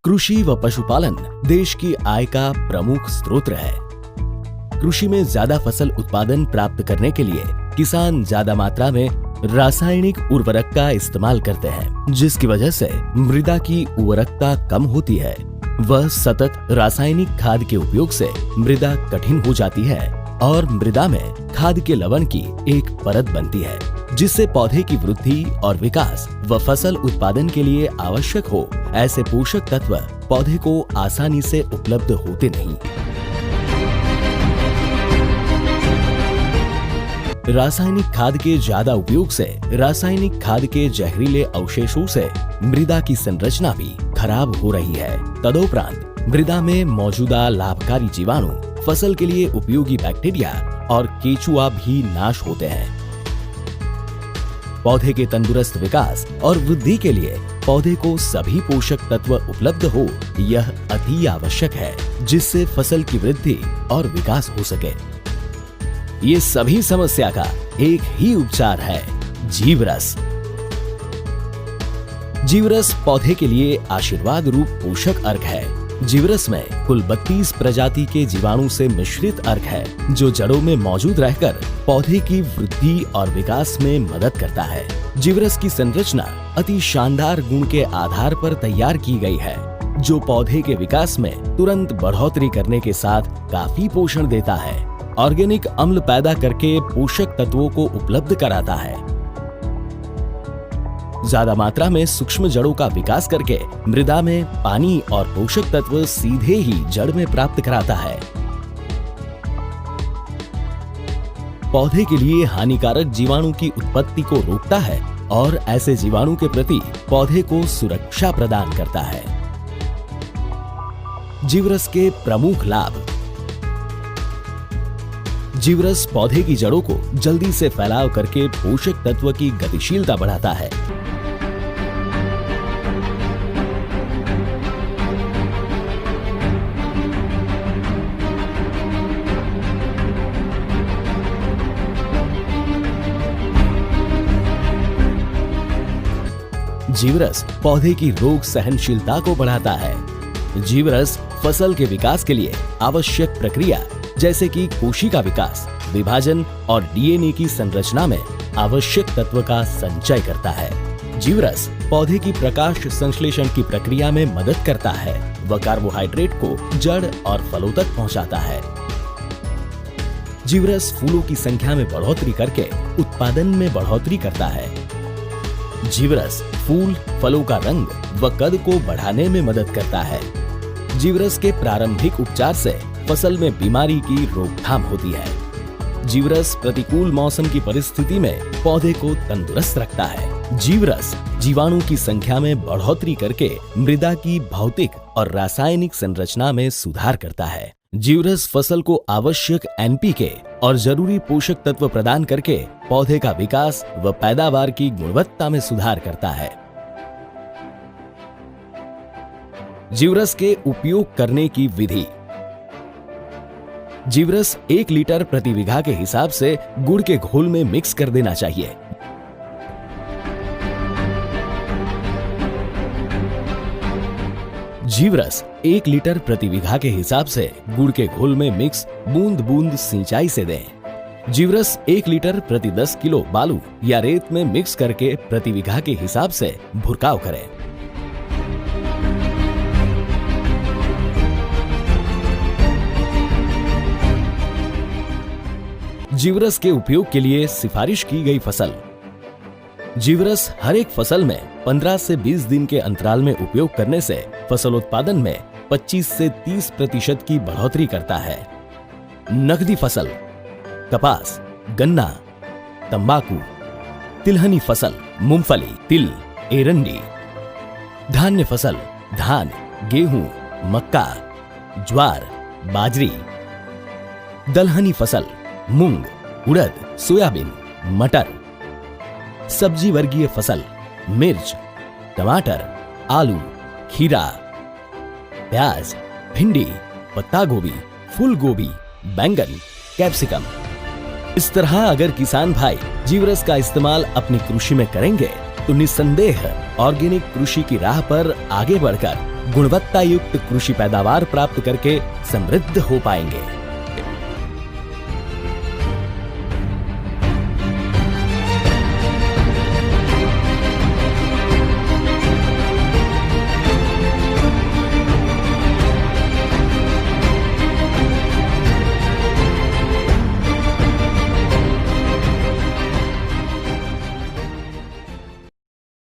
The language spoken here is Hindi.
कृषि व पशुपालन देश की आय का प्रमुख स्रोत है। कृषि में ज्यादा फसल उत्पादन प्राप्त करने के लिए किसान ज्यादा मात्रा में रासायनिक उर्वरक का इस्तेमाल करते हैं, जिसकी वजह से मृदा की उर्वरकता कम होती है। वह सतत रासायनिक खाद के उपयोग से मृदा कठिन हो जाती है और मृदा में खाद के लवण की एक परत बनती है, जिससे पौधे की वृद्धि और विकास व फसल उत्पादन के लिए आवश्यक हो ऐसे पोषक तत्व पौधे को आसानी से उपलब्ध होते नहीं। रासायनिक खाद के ज्यादा उपयोग से रासायनिक खाद के जहरीले अवशेषों से मृदा की संरचना भी खराब हो रही है। तदोपरांत मृदा में मौजूदा लाभकारी जीवाणु, फसल के लिए उपयोगी बैक्टीरिया और केचुआ भी नाश होते हैं। पौधे के तंदुरुस्त विकास और वृद्धि के लिए पौधे को सभी पोषक तत्व उपलब्ध हो, यह अति आवश्यक है, जिससे फसल की वृद्धि और विकास हो सके। ये सभी समस्या का एक ही उपचार है, जीवरस। जीवरस पौधे के लिए आशीर्वाद रूप पोषक अर्क है। जीवरस में कुल 32 प्रजाति के जीवाणु से मिश्रित अर्क है, जो जड़ों में मौजूद रहकर पौधे की वृद्धि और विकास में मदद करता है। जीवरस की संरचना अति शानदार गुण के आधार पर तैयार की गई है, जो पौधे के विकास में तुरंत बढ़ोतरी करने के साथ काफी पोषण देता है, ऑर्गेनिक अम्ल पैदा करके पोषक तत्वों को उपलब्ध कराता है, ज्यादा मात्रा में सूक्ष्म जड़ों का विकास करके मृदा में पानी और पोषक तत्व सीधे ही जड़ में प्राप्त कराता है। पौधे के लिए हानिकारक जीवाणु की उत्पत्ति को रोकता है और ऐसे जीवाणु के प्रति पौधे को सुरक्षा प्रदान करता है। जीवरस के प्रमुख लाभ। जीवरस पौधे की जड़ों को जल्दी से फैलाव करके पोषक तत्व की गतिशीलता बढ़ाता है। जीवरस पौधे की रोग सहनशीलता को बढ़ाता है। जीवरस फसल के विकास के लिए आवश्यक प्रक्रिया जैसे कि कोशिका विकास, विभाजन और डीएनए की संरचना में आवश्यक तत्व का संचय करता है। जीवरस पौधे की प्रकाश संश्लेषण की प्रक्रिया में मदद करता है व कार्बोहाइड्रेट को जड़ और फलों तक पहुंचाता है। जीवरस फूलों की संख्या में बढ़ोतरी करके उत्पादन में बढ़ोतरी करता है। जीवरस फूल, फलों का रंग व कद को बढ़ाने में मदद करता है। जीवरस के प्रारंभिक उपचार से फसल में बीमारी की रोकथाम होती है। जीवरस प्रतिकूल मौसम की परिस्थिति में पौधे को तंदुरुस्त रखता है। जीवरस जीवाणु की संख्या में बढ़ोतरी करके मृदा की भौतिक और रासायनिक संरचना में सुधार करता है। जीवरस फसल को आवश्यक एनपीके और जरूरी पोषक तत्व प्रदान करके पौधे का विकास व पैदावार की गुणवत्ता में सुधार करता है। जीवरस के उपयोग करने की विधि। जीवरस 1 लीटर प्रति बीघा के हिसाब से गुड़ के घोल में मिक्स कर देना चाहिए। जीवरस 1 लीटर प्रति बीघा के हिसाब से गुड़ के घोल में मिक्स बूंद बूंद सिंचाई से दें। जीवरस 1 लीटर प्रति 10 किलो बालू या रेत में मिक्स करके प्रति बीघा के हिसाब से भुरकाव करें। जीवरस के उपयोग के लिए सिफारिश की गई फसल। जीवरस हर एक फसल में 15 से 20 दिन के अंतराल में उपयोग करने से फसल उत्पादन में 25 से 30% की बढ़ोतरी करता है। नकदी फसल, कपास, गन्ना, तंबाकू, तिलहनी फसल, मूंगफली, तिल, एरंडी। धान्य फसल, धान, गेहूं, मक्का, ज्वार, बाजरी। दलहनी फसल, मूंग, उड़द, सोयाबीन, मटर। सब्जी वर्गीय फसल, मिर्च, टमाटर, आलू, खीरा, प्याज, भिंडी, पत्ता गोभी, फूल गोभी, बैंगन, कैप्सिकम। इस तरह अगर किसान भाई जीवरस का इस्तेमाल अपनी कृषि में करेंगे तो निस्संदेह ऑर्गेनिक कृषि की राह पर आगे बढ़कर गुणवत्ता युक्त कृषि पैदावार प्राप्त करके समृद्ध हो पाएंगे।